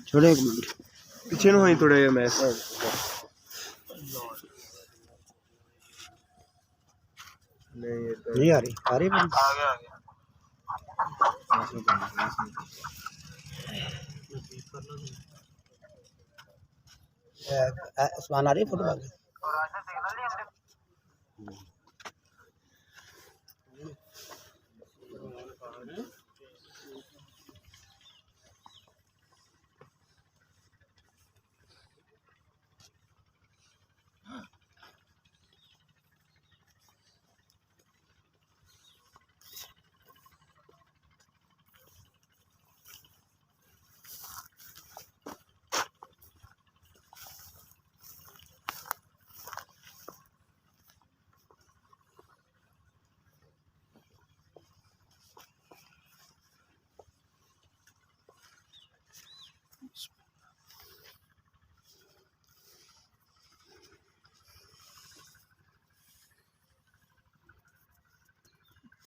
छोड़े एक मिनट ਪਿੱਛੇ ਨੂੰ ਹੋਈ ਥੋੜਾ ਜਿਹਾ ਮੈਂ नहीं आ रही आ गया उस्मान आ रही फोटो आगे